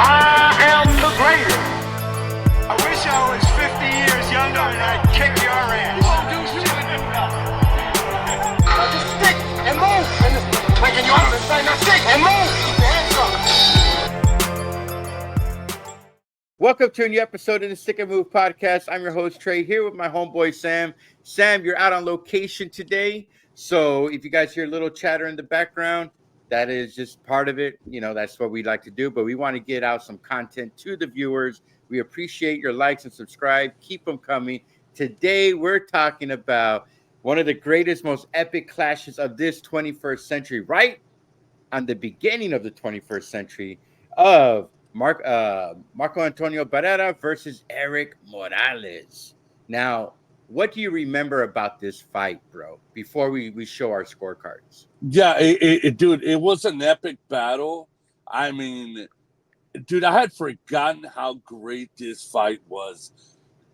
I am the greatest. I wish I was 50 years younger and I'd kick your ass. You won't do shit. Just stick and move. And making you understand. Now stick and move. Keep your hands up. Welcome to a new episode of the Stick and Move podcast. I'm your host, Trey, here with my homeboy, Sam. Sam, you're out on location today. So if you guys hear a little chatter in the background, that is just part of it. You know, that's what we like to do. But we want to get out some content to the viewers. We appreciate your likes and subscribe. Keep them coming. Today, we're talking about one of the greatest, most epic clashes of this 21st century, right on the beginning of the 21st century, of Marco Antonio Barrera versus Erik Morales. Now, what do you remember about this fight, bro, before we show our scorecards? Yeah, dude, it was an epic battle. I mean, dude, I had forgotten how great this fight was.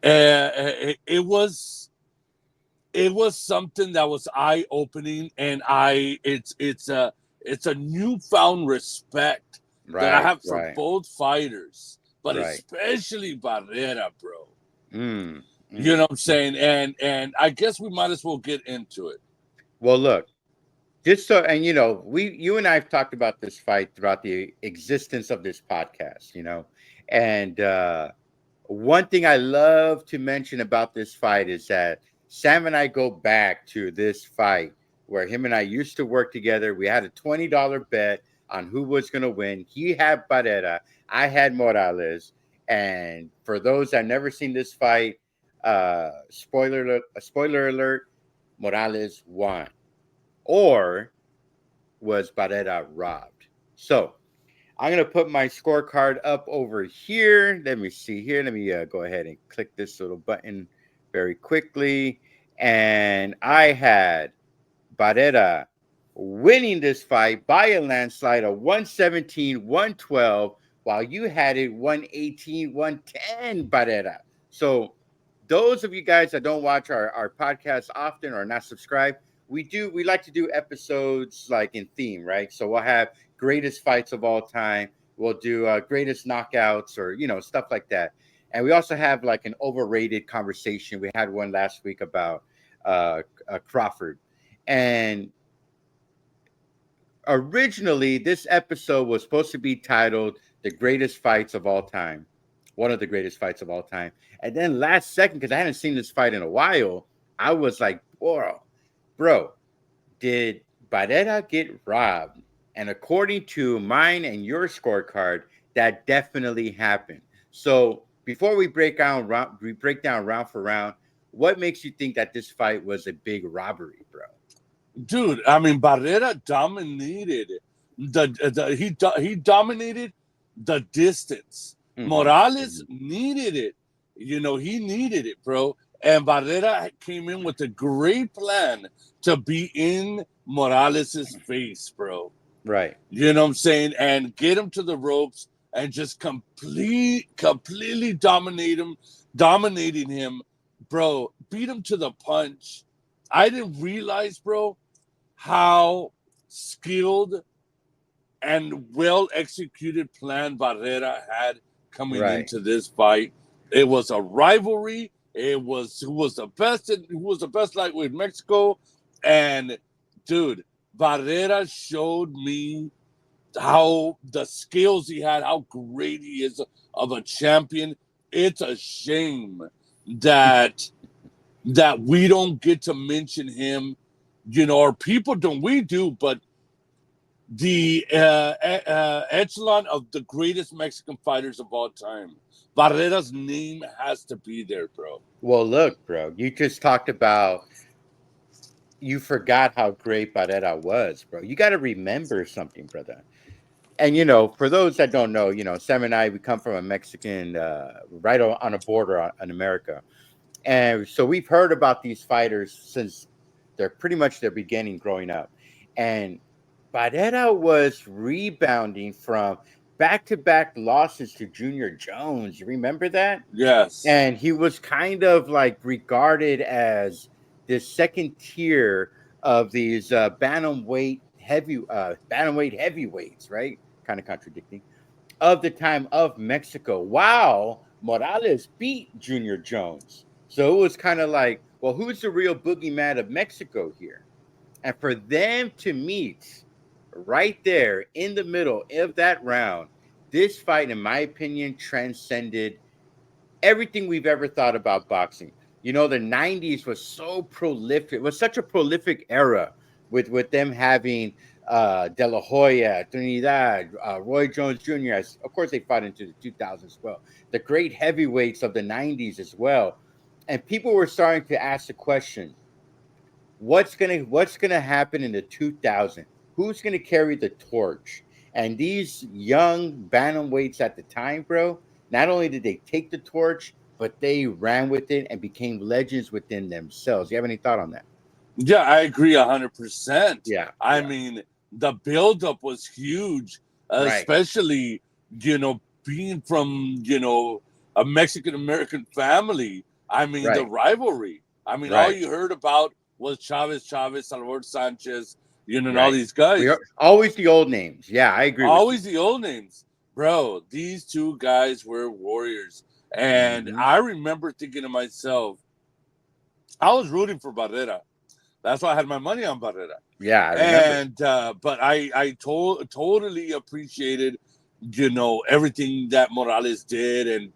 It was something that was eye-opening, and it's a newfound respect that I have for both fighters, but especially Barrera, bro. You know what I'm saying? And I guess we might as well get into it. Well, look, just so, and you and I have talked about this fight throughout the existence of this podcast, and one thing I love to mention about this fight is that Sam and I go back to this fight where him and I used to work together. We had a $20 bet on who was going to win. He had Barrera, I had Morales, and for those that never seen this fight, spoiler alert, Morales won. Or was Barrera robbed? So I'm going to put my scorecard up over here. Let me see here. Let me go ahead and click this little button very quickly. And I had Barrera winning this fight by a landslide of 117-112, while you had it 118-110, Barrera. So those of you guys that don't watch our podcast often or not subscribed, we like to do episodes like in theme, right? So we'll have greatest fights of all time. We'll do greatest knockouts or, stuff like that. And we also have like an overrated conversation. We had one last week about Crawford. And originally, this episode was supposed to be titled The Greatest Fights of All Time. One of the greatest fights of all time. And then last second, because I hadn't seen this fight in a while, I was like, bro, did Barrera get robbed? And according to mine and your scorecard, that definitely happened. So before we break down round for round, what makes you think that this fight was a big robbery, bro? Dude, I mean, Barrera dominated he dominated the distance. Morales needed it. He needed it, bro. And Barrera came in with a great plan to be in Morales' face, bro. Right. You know what I'm saying? And get him to the ropes and just completely dominating him, bro. Beat him to the punch. I didn't realize, bro, how skilled and well-executed plan Barrera had coming into this fight. It was a rivalry. It was who was the best lightweight in Mexico. And dude, Barrera showed me how the skills he had, how great he is of a champion. It's a shame that we don't get to mention him, or people don't. We do, but the echelon of the greatest Mexican fighters of all time, Barrera's name has to be there, bro. Well, look, bro, you just talked about, you forgot how great Barrera was, bro. You got to remember something, brother. And, for those that don't know, Sam and I, we come from a Mexican, right on a border in America. And so we've heard about these fighters since they're pretty much their beginning growing up. And Barrera was rebounding from back-to-back losses to Junior Jones. You remember that? Yes. And he was kind of like regarded as this second tier of these bantamweight heavyweights, right? Kind of contradicting. of the time of Mexico. Wow, Morales beat Junior Jones. So it was kind of like, well, who's the real boogeyman of Mexico here? And for them to meet right there in the middle of that round, this fight, in my opinion, transcended everything we've ever thought about boxing. You know, the 90s was so prolific. It was such a prolific era with them having De La Hoya, Trinidad, Roy Jones Jr. Of course, they fought into the 2000s as well. The great heavyweights of the 90s as well. And people were starting to ask the question, what's gonna happen in the 2000s? Who's gonna carry the torch? And these young bantamweights at the time, bro, not only did they take the torch, but they ran with it and became legends within themselves. You have any thought on that? Yeah, I agree 100%. Yeah, I yeah. mean, the buildup was huge, Right, especially, being from, a Mexican American family. I mean, the right, rivalry. I mean, all right, you heard about was Chavez, Salvador Sanchez, and all right. these We are guys. always the old names. Yeah, I agree with you. Always the old names. Bro, these two guys were warriors. And Hmm. I remember thinking to myself, I was rooting for Barrera. That's why I had my money on Barrera. Yeah, I remember. And but totally appreciated, everything that Morales did, and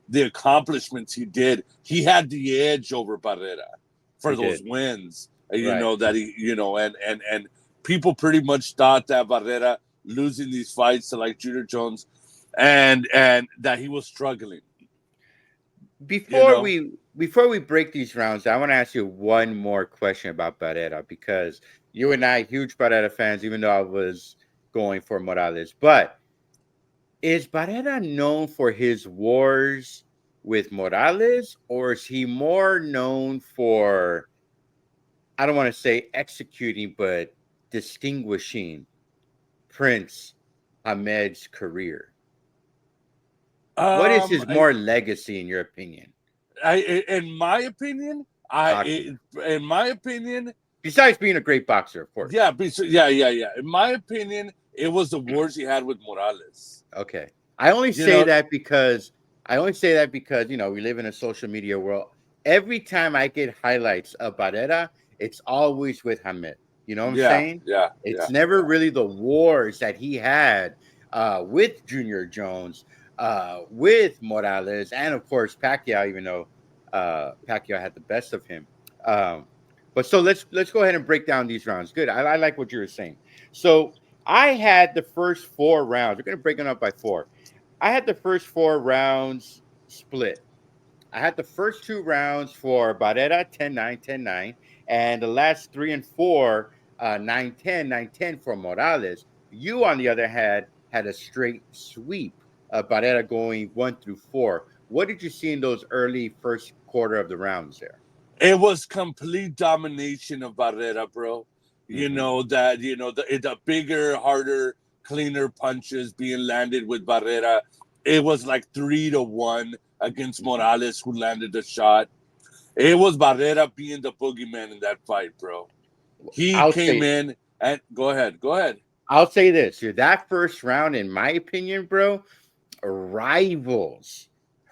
the accomplishments he did. He had the edge over Barrera He for those did. wins. Right. That he, and people pretty much thought that Barrera losing these fights to like Junior Jones, and that he was struggling. You Before know, we break these rounds, I want to ask you one more question about Barrera, because you and I huge Barrera fans, even though I was going for Morales. But is Barrera known for his wars with Morales, or is he more known for, I don't want to say executing, but distinguishing Prince Ahmed's career? What is um, his more legacy in your opinion? in my opinion, Talk to me. in my opinion, Besides being a great boxer, of course. yeah, yeah. In my opinion, it was the wars he had with Morales. Okay. I only You say know, that because we live in a social media world. Every time I get highlights of Barrera, it's always with Hamed. You know what I'm yeah, saying? yeah, yeah. It's never really the wars that he had with Junior Jones, with Morales, and of course Pacquiao, even though Pacquiao had the best of him. Um, but so let's go ahead and break down these rounds. Good. I like what you were saying. So I had the first 4 rounds. We're going to break them up by 4. I had the first 4 rounds split. I had the first 2 rounds for Barrera 10-9, 10-9, and the last 3 and 4 9-10, 9-10 for Morales. You, on the other hand, had a straight sweep. Barrera going 1 through 4. What did you see in those early first quarter of the rounds there? It was complete domination of Barrera, bro. Mm-hmm. The bigger, harder, cleaner punches being landed with Barrera. It was like 3-1 against Mm-hmm. Morales, who landed the shot. It was Barrera being the boogeyman in that fight, bro. He I'll came say in and go ahead. I'll say this. That first round, in my opinion, bro, rivals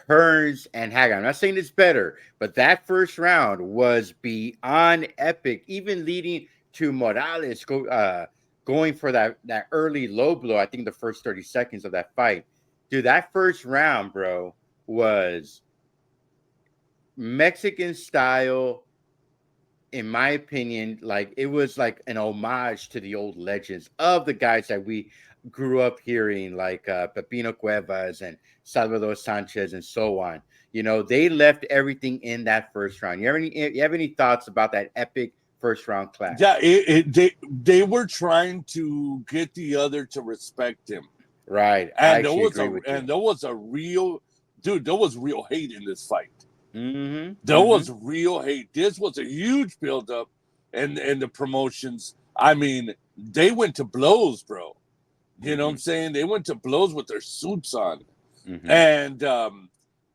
Hearns and Haggard. I'm not saying it's better, but that first round was beyond epic, even leading to Morales going for that early low blow. I think the first 30 seconds of that fight. Dude, that first round, bro, was Mexican style, in my opinion. Like, it was like an homage to the old legends of the guys that we grew up hearing, like Pepino Cuevas and Salvador Sanchez and so on. They left everything in that first round. You have any thoughts about that epic first round Yeah, clash? they were trying to get the other to respect him. Right. I And actually agree with you. there was a real dude, there was real hate in this fight. Mm-hmm. There Mm-hmm. was real hate. This was a huge buildup in the promotions. I mean, they went to blows, bro. You know what Mm-hmm. I'm saying? They went to blows with their suits on. Mm-hmm. And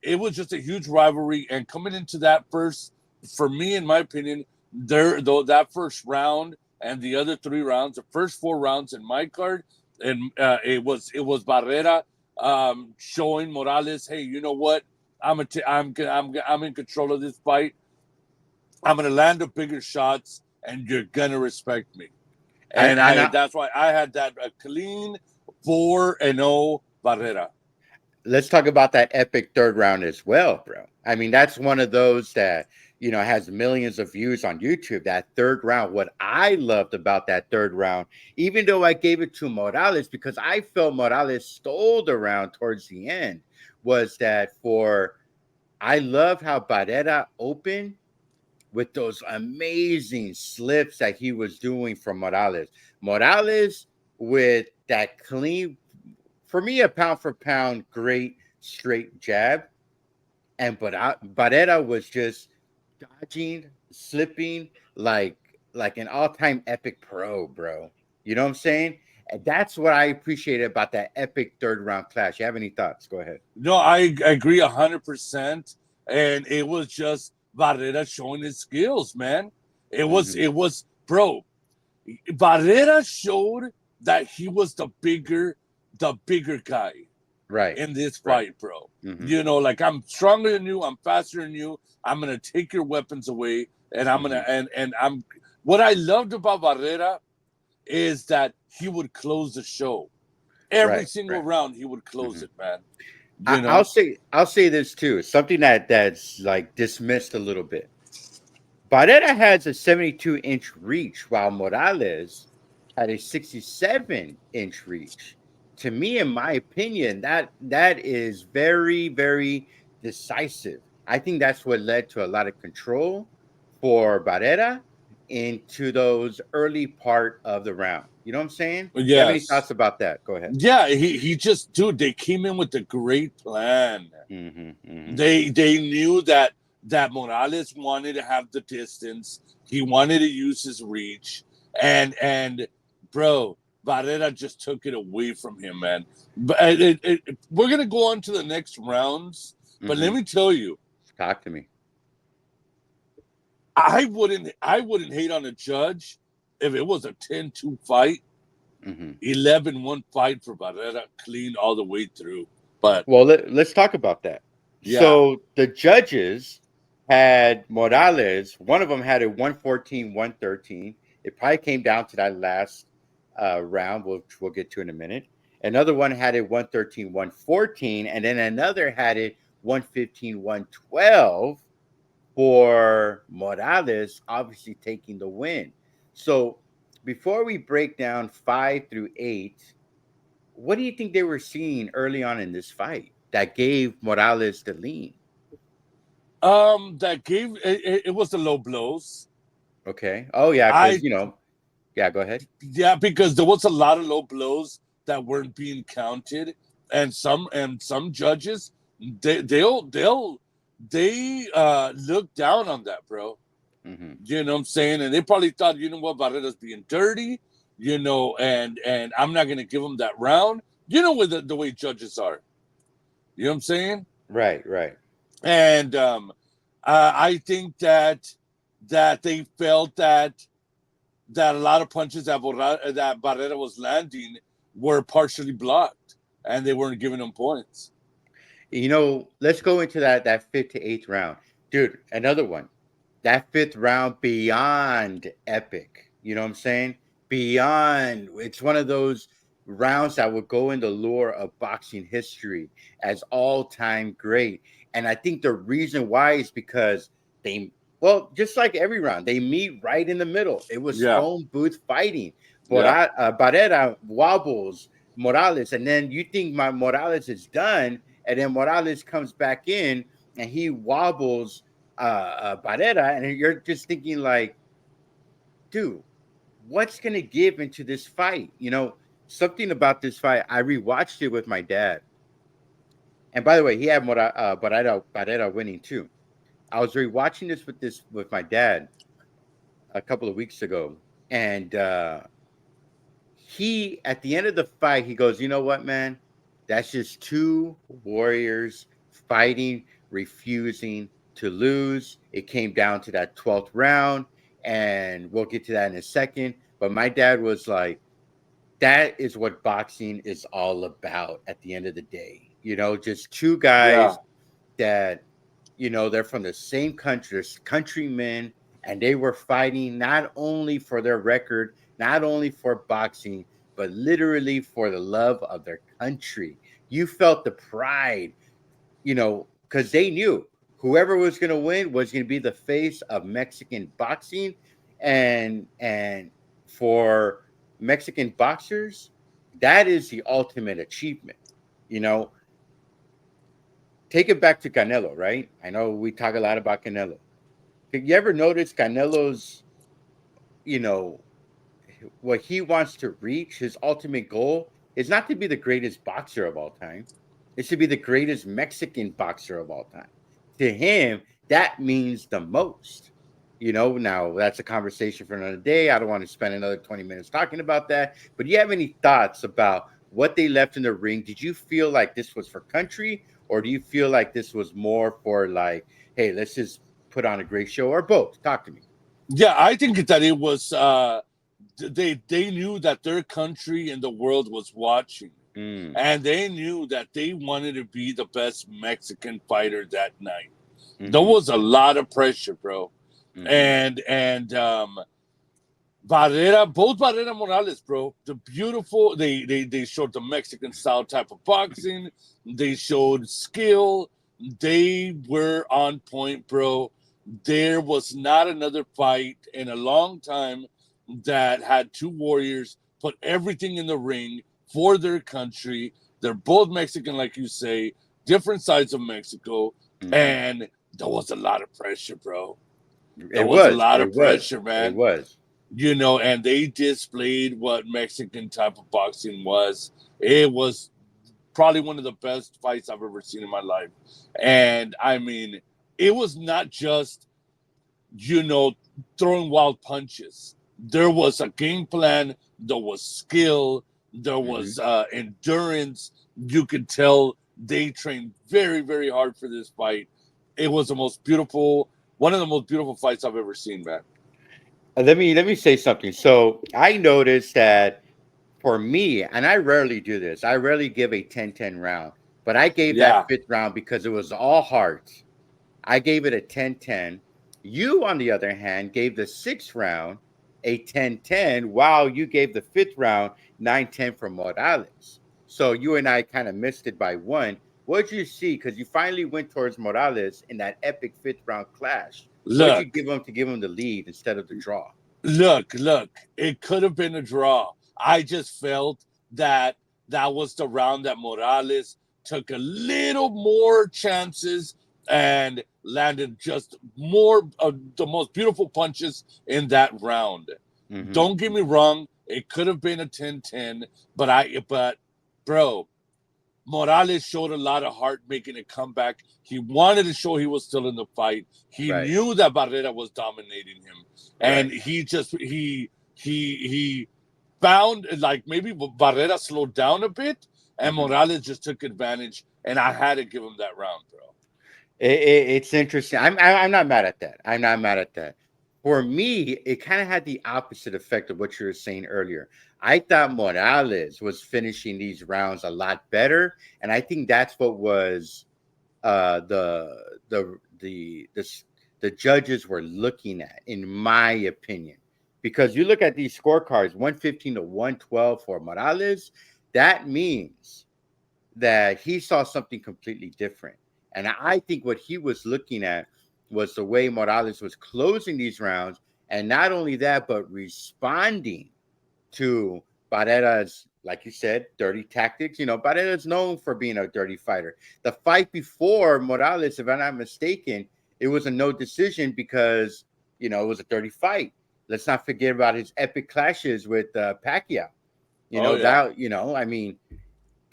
it was just a huge rivalry. And coming into that first, for me, in my opinion, that first round and the other 3 rounds, the first 4 rounds in my card, and it was Barrera showing Morales, hey, you know what? I'm in control of this fight. I'm gonna land the bigger shots, and you're gonna respect me. And that's why I had that clean 4-0 Barrera. Let's talk about that epic third round as well, bro. I mean, that's one of those that, has millions of views on YouTube. That third round. What I loved about that third round, even though I gave it to Morales because I felt Morales stole the round towards the end, was that I love how Barrera opened with those amazing slips that he was doing from Morales. Morales with that clean, for me, a pound for pound, great straight jab. And Barrera was just dodging, slipping like an all-time epic pro, bro. You know what I'm saying? And that's what I appreciated about that epic third round clash. You have any thoughts? Go ahead. No, I agree 100%. And it was just Barrera showing his skills, man. It was, bro. Barrera showed that he was the bigger guy, right, in this fight, bro. Like, I'm stronger than you, I'm faster than you. I'm gonna take your weapons away, and I'm gonna and I'm. What I loved about Barrera is that he would close the show. Every single round, he would close it, man. I'll say this too. Something that's like dismissed a little bit. Barrera has a 72-inch reach, while Morales had a 67-inch reach. To me, in my opinion, that is very, very decisive. I think that's what led to a lot of control for Barrera into those early part of the round. You know what I'm saying? Yes. You have any thoughts about that? Go ahead. Yeah, he just, dude, they came in with a great plan. They knew that Morales wanted to have the distance. He wanted to use his reach, and bro, Barrera just took it away from him, man. But we're gonna go on to the next rounds, but let me tell you, talk to me. I wouldn't hate on a judge if it was a 10-2 fight, 11-1 fight for Barrera, clean all the way through. But let's talk about that. Yeah. So the judges had Morales. One of them had a 114-113. It probably came down to that last round, which we'll get to in a minute. Another one had a 113-114, and then another had it 115-112 for Morales, obviously taking the win. So before we break down 5 through 8, what do you think they were seeing early on in this fight that gave Morales the lead? That gave it was the low blows. Okay. Oh yeah, because yeah, go ahead. Yeah, because there was a lot of low blows that weren't being counted, and some judges they look down on that, bro. You know what I'm saying? And they probably thought, you know what, Barrera's being dirty, and I'm not gonna give him that round. You know with the way judges are. You know what I'm saying? Right. And I think that they felt that a lot of punches that Barrera was landing were partially blocked, and they weren't giving him points. Let's go into that 5th to 8th round, dude. Another one, that 5th round, beyond epic. You know what I'm saying? Beyond. It's one of those rounds that would go in the lore of boxing history as all-time great. And I think the reason why is because just like every round, they meet right in the middle. It was phone booth fighting. Barrera wobbles Morales, and then you think Morales is done, and then Morales comes back in and he wobbles Barrera, and you're just thinking like, dude, what's gonna give into this fight? Something about this fight. I rewatched it with my dad, and by the way, he had Barrera winning too. I was rewatching this with my dad a couple of weeks ago, and he, at the end of the fight, he goes, "You know what, man? That's just two warriors fighting, refusing to lose. It came down to that 12th round, and we'll get to that in a second." But my dad was like, that is what boxing is all about at the end of the day. You know, just two Yeah. guys that, you know, they're from the same country, they're countrymen, and they were fighting not only for their record, not only for boxing, but literally for the love of their country. You felt the pride, you know, because they knew whoever was going to win was going to be the face of Mexican boxing, and for Mexican boxers, that is the ultimate achievement. You know, take it back to Canelo, right? I know we talk a lot about Canelo. Did you ever notice Canelo's, you know, what he wants to reach, his ultimate goal is not to be the greatest boxer of all time. It's to be the greatest Mexican boxer of all time. To him, that means the most. You know, now that's a conversation for another day. I don't want to spend another 20 minutes talking about that. But do you have any thoughts about what they left in the ring? Did you feel like this was for country, or do you feel like this was more for like, hey, let's just put on a great show, or both? Talk to me. Yeah, I think that it was they knew that their country and the world was watching, Mm, and they knew that they wanted to be the best Mexican fighter that night. There hmm was a lot of pressure, bro. hmm And Barrera, both Barrera Morales, bro, the beautiful. They showed the Mexican style type of boxing. They showed skill. They were on point, bro. There was not another fight in a long time that had two warriors put everything in the ring for their country. They're both Mexican, like you say, different sides of Mexico, hmm and there was a lot of pressure, bro. There It was a was. lot It of was. pressure, It man. was. You know, and they displayed what Mexican type of boxing was. It was probably one of the best fights I've ever seen in my life. And I mean, it was not just, you know, throwing wild punches. There was a game plan, there was skill, there hmm was endurance. You could tell they trained very, very hard for this fight. It was the most beautiful, one of the most beautiful fights I've ever seen, man. let me say something. So I noticed that for me, and I rarely do this. I rarely give a 10-10 round, but I gave that Yeah. fifth round because it was all hearts. I gave it a 10-10. You, on the other hand, gave the sixth round a 10-10, while you gave the fifth round 9-10 for Morales. So you and I kind of missed it by one. What did you see? Because you finally went towards Morales in that epic fifth round clash. What did you Look, give him to give him the lead instead of the draw? look, it could have been a draw. I just felt that that was the round that Morales took a little more chances and landed just more of the most beautiful punches in that round. hmm Don't get me wrong, it could have been a 10-10, but bro, Morales showed a lot of heart making a comeback. He wanted to show he was still in the fight. He Right, knew that Barrera was dominating him, and right. he found like maybe Barrera slowed down a bit, and hmm Morales just took advantage. And I had to give him that round, bro. it's interesting. I'm not mad at that. I'm not mad at that. For me, it kind of had the opposite effect of what you were saying earlier. I thought Morales was finishing these rounds a lot better, and I think that's what was the judges were looking at, in my opinion. Because you look at these scorecards, 115 to 112 for Morales, that means that he saw something completely different. And I think what he was looking at was the way Morales was closing these rounds. And not only that, but responding to Barrera's, like you said, dirty tactics. You know, Barrera's known for being a dirty fighter. The fight before Morales, if I'm not mistaken, it was a no decision because, you know, it was a dirty fight. Let's not forget about his epic clashes with Pacquiao. You Oh know, yeah, that, you know, I mean,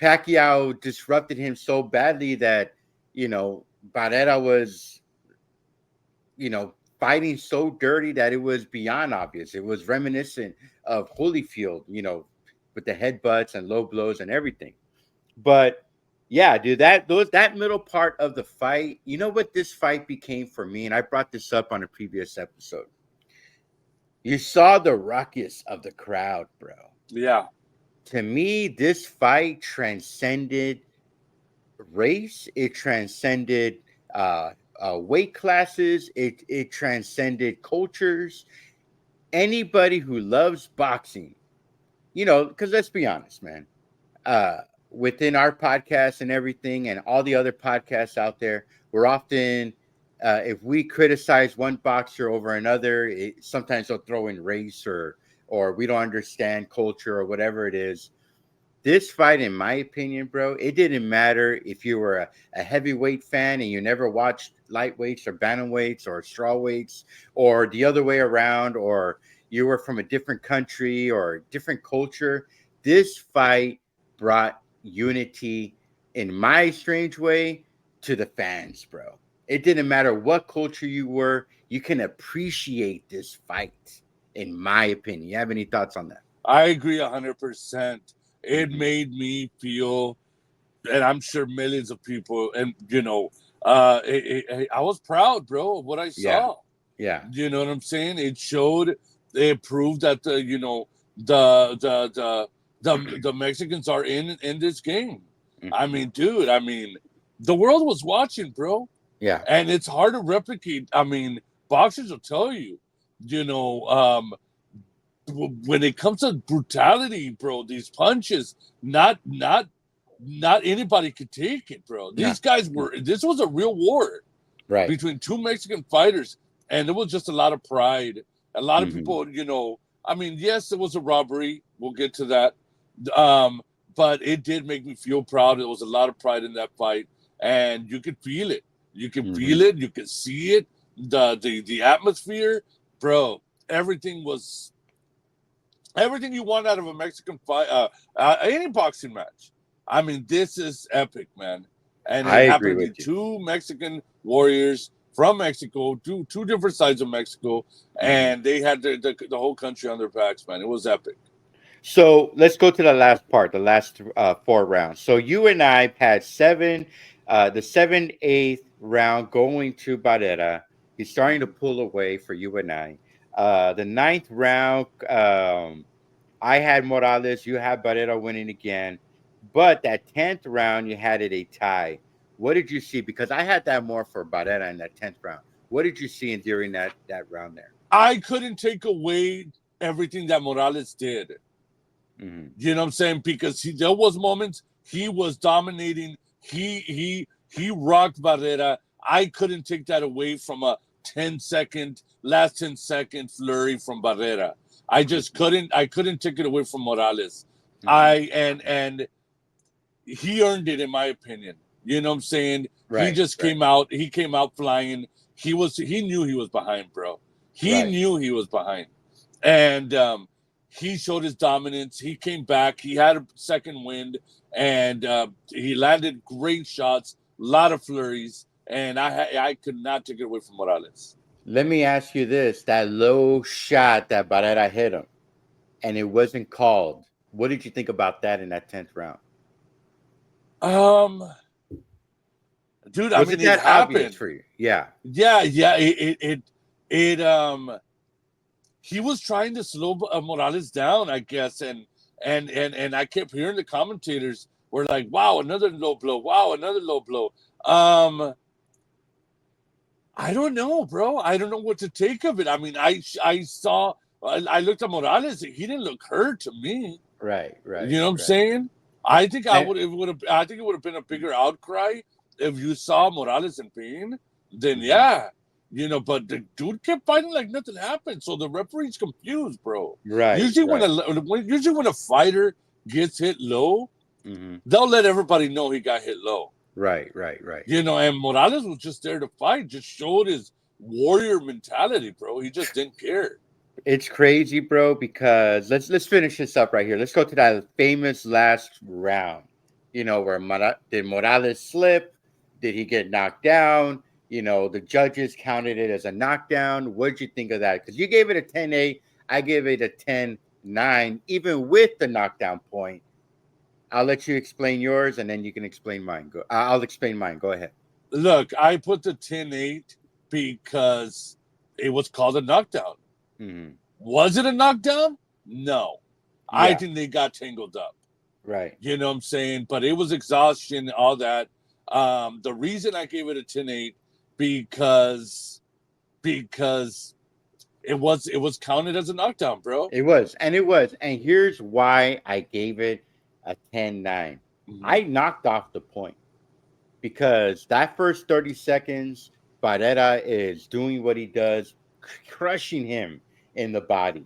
Pacquiao disrupted him so badly that, you know, Barrera was, you know, fighting so dirty that it was beyond obvious. It was reminiscent of Holyfield, you know, with the headbutts and low blows and everything. But yeah, dude, that middle part of the fight, you know what this fight became for me, and I brought this up on a previous episode. You saw the ruckus of the crowd, bro. yeah, to me, this fight transcended race. It transcended weight classes. It transcended cultures. Anybody who loves boxing, because let's be honest, man. Uh, Within our podcast and everything, and all the other podcasts out there, we're often, if we criticize one boxer over another, sometimes they'll throw in race or we don't understand culture or whatever it is. This fight, in my opinion, bro, it didn't matter if you were a heavyweight fan and you never watched lightweights or bantamweights or strawweights or the other way around, or you were from a different country or different culture. This fight brought unity, in my strange way, to the fans, bro. It didn't matter what culture you were. You can appreciate this fight, in my opinion. You have any thoughts on that? I agree 100%. It made me feel, and I'm sure millions of people, and I was proud, bro, of what I saw. Yeah. You know what I'm saying? It proved that the Mexicans are in this game. I mean, dude, the world was watching, bro. Yeah. And it's hard to replicate. I mean, boxers will tell you, when it comes to brutality, bro, these punches, not anybody could take it, bro. These guys this was a real war, right, between two Mexican fighters, and it was just a lot of pride. A lot of people, yes, it was a robbery. We'll get to that. But it did make me feel proud. There was a lot of pride in that fight, and you could feel it. You can feel it. You can see it. The atmosphere, bro. Everything you want out of a Mexican fight, any boxing match. I mean, this is epic, man. And it happened to be two Mexican warriors from Mexico, two different sides of Mexico, and they had the whole country on their backs, man. It was epic. So let's go to the last part, the last 4 rounds. So you and I had the 7th, 8th round going to Barrera. He's starting to pull away for you and I. The 9th round, I had Morales. You had Barrera winning again. But that 10th round, you had it a tie. What did you see? Because I had that more for Barrera in that 10th round. What did you see during that round there? I couldn't take away everything that Morales did. You know what I'm saying? Because there was moments he was dominating. He rocked Barrera. I couldn't take that away from a last 10 second flurry from Barrera. I just couldn't. I couldn't take it away from Morales. And he earned it, in my opinion. You know what I'm saying? Right, he just came out. He came out flying. He knew he was behind, bro. He knew he was behind, and he showed his dominance. He came back. He had a second wind, and he landed great shots, a lot of flurries, and I could not take it away from Morales. Let me ask you this: that low shot that Barrera hit him, and it wasn't called. What did you think about that in that 10th round? Dude, I mean, it happened for you. Yeah. He was trying to slow Morales down, I guess, and I kept hearing the commentators were like, "Wow, another low blow! Wow, another low blow." I don't know, bro. I don't know what to take of it. I mean, I looked at Morales. He didn't look hurt to me. Right. You know what I'm saying? I think I think it would have been a bigger outcry if you saw Morales in pain. Then but the dude kept fighting like nothing happened. So the referee's confused, bro. Right. Usually when a fighter gets hit low, they'll let everybody know he got hit low. Right. And Morales was just there to fight, just showed his warrior mentality, bro. He just didn't care. It's crazy, bro, because let's finish this up right here. Let's go to that famous last round. Where did Morales slip? Did he get knocked down? The judges counted it as a knockdown. What did you think of that? Because you gave it a 10-8. I gave it a 10-9, even with the knockdown point. I'll let you explain yours, and then you can explain mine. I'll explain mine. Go ahead. Look, I put the 10-8 because it was called a knockdown. Was it a knockdown? No. Yeah. I think they got tangled up. Right. You know what I'm saying? But it was exhaustion, all that. The reason I gave it a 10-8 because it was counted as a knockdown, bro. It was. And it was. And here's why I gave it a 10-9. I knocked off the point because that first 30 seconds, Barrera is doing what he does, crushing him in the body,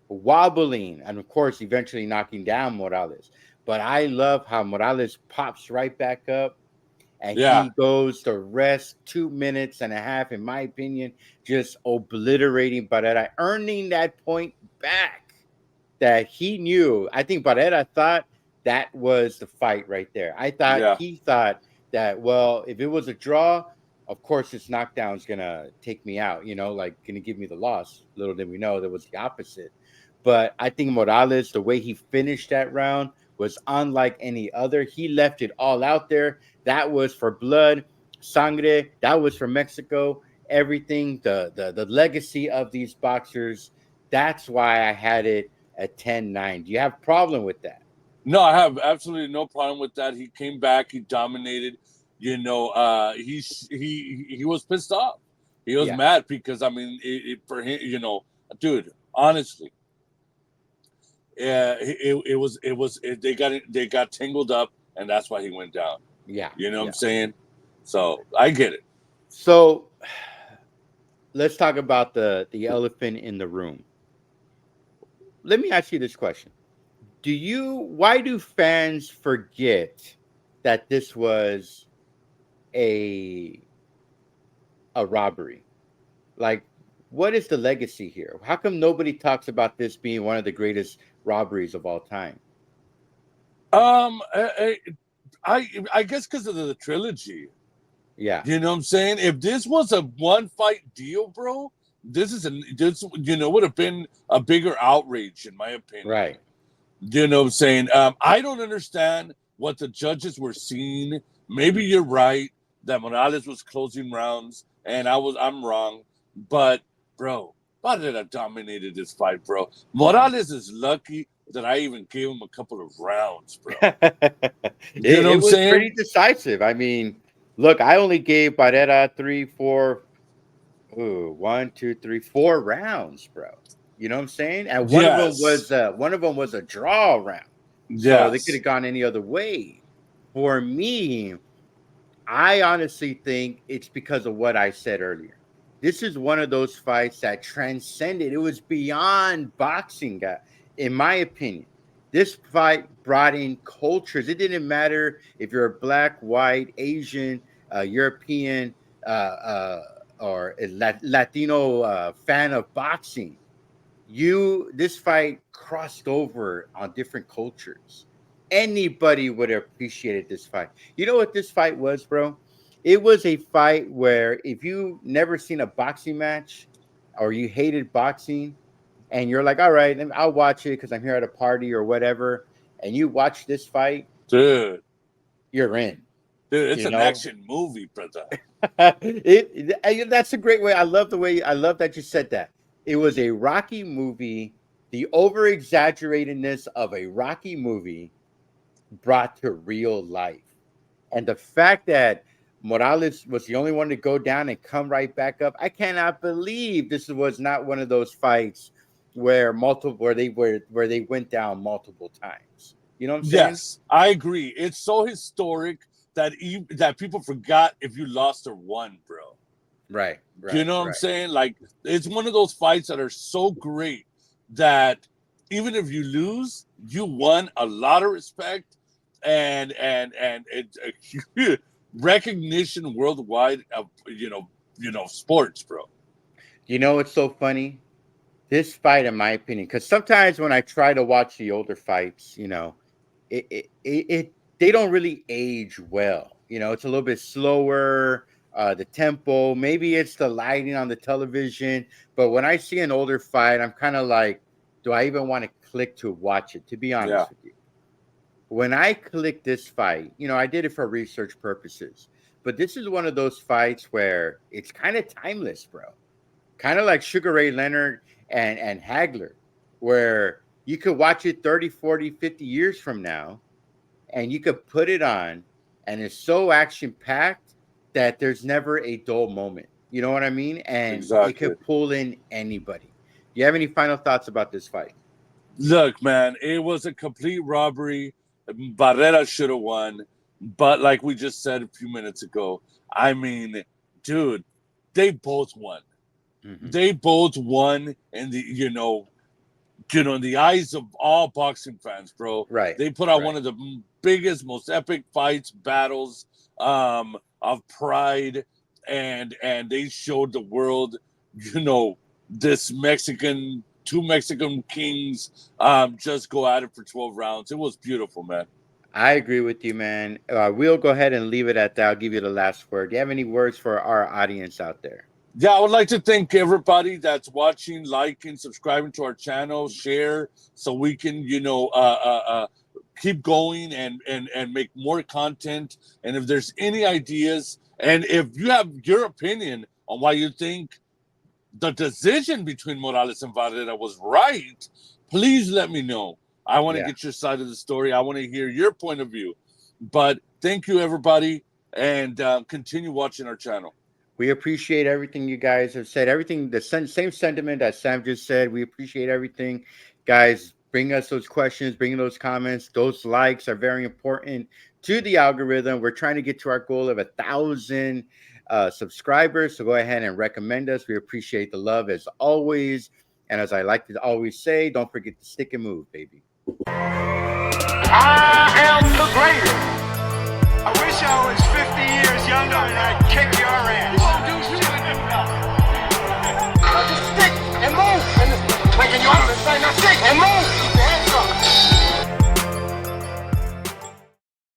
wobbling, and of course, eventually knocking down Morales. But I love how Morales pops right back up and Yeah. he goes the rest 2 minutes and a half, in my opinion, just obliterating Barrera, earning that point back that he knew. I think Barrera thought that was the fight right there. I thought Yeah. he thought that, well, if it was a draw, of course this knockdown's gonna take me out, like gonna give me the loss. Little did we know that was the opposite. But I think Morales, the way he finished that round was unlike any other. He left it all out there. That was for blood, sangre. That was for Mexico. Everything, the legacy of these boxers. That's why I had it at 10-9. Do you have a problem with that? No, I have absolutely no problem with that. He came back, he dominated. He was pissed off. He was mad because for him, dude, honestly, they got tangled up, and that's why he went down. Yeah, you know what I'm saying. So I get it. So let's talk about the elephant in the room. Let me ask you this question: why do fans forget that this was a robbery? Like, what is the legacy here? How come nobody talks about this being one of the greatest robberies of all time? I guess because of the trilogy. Yeah. You know what I'm saying? If this was a one fight deal, bro, this would have been a bigger outrage, in my opinion. Right. You know what I'm saying? I don't understand what the judges were seeing. Maybe you're right that Morales was closing rounds, and I'm wrong. But, bro, Barrera dominated this fight, bro. Morales is lucky that I even gave him a couple of rounds, bro. It was pretty decisive. I mean, look, I only gave Barrera 4 rounds, bro. You know what I'm saying? And one of them was a draw round. So they could have gone any other way. For me, I honestly think it's because of what I said earlier. This is one of those fights that transcended. It was beyond boxing, in my opinion. This fight brought in cultures. It didn't matter if you're a black, white, Asian, European, or a Latino fan of boxing. This fight crossed over on different cultures. Anybody would have appreciated this fight. You know what this fight was, bro? It was a fight where if you never seen a boxing match or you hated boxing and you're like, all right, I'll watch it because I'm here at a party or whatever, and you watch this fight, dude, you're in. Dude, it's an action movie, brother. That's a great way. I love that you said that. It was a Rocky movie, the over-exaggeratedness of a Rocky movie brought to real life. And the fact that Morales was the only one to go down and come right back up, I cannot believe this was not one of those fights where they went down multiple times. You know what I'm saying? Yes, I agree. It's so historic that people forgot if you lost or won, bro. Right. You know what I'm saying? Like, it's one of those fights that are so great that even if you lose, you won a lot of respect and it, recognition worldwide of sports, bro. You know what's so funny? This fight, in my opinion, because sometimes when I try to watch the older fights, they don't really age well. It's a little bit slower. The tempo, maybe it's the lighting on the television. But when I see an older fight, I'm kind of like, do I even want to click to watch it? To be honest with you, when I click this fight, I did it for research purposes. But this is one of those fights where it's kind of timeless, bro. Kind of like Sugar Ray Leonard and Hagler, where you could watch it 30, 40, 50 years from now, and you could put it on, and it's so action packed that there's never a dull moment. You know what I mean? And Exactly. it could pull in anybody. Do you have any final thoughts about this fight? Look, man, it was a complete robbery. Barrera should have won, but like we just said a few minutes ago, I mean, dude, they both won. Mm-hmm. They both won in the in the eyes of all boxing fans, bro. Right. They put out right. one of the biggest, most epic fights, battles of pride, and they showed the world, this two Mexican kings just go at it for 12 rounds. It was beautiful, man. I agree with you, man. We'll go ahead and leave it at that. I'll give you the last word. Do you have any words for our audience out there? Yeah, I would like to thank everybody that's watching, liking, subscribing to our channel, share, so we can, keep going and make more content. And if there's any ideas, and if you have your opinion on why you think the decision between Morales and Barrera was right, please let me know. I want to get your side of the story. I want to hear your point of view. But thank you, everybody, and continue watching our channel. We appreciate everything you guys have said. Everything, the same sentiment that Sam just said. We appreciate everything. Guys, bring us those questions, bring those comments. Those likes are very important to the algorithm. We're trying to get to our goal of 1,000 subscribers. So go ahead and recommend us. We appreciate the love as always. And as I like to always say, don't forget to stick and move, baby. I am the greatest.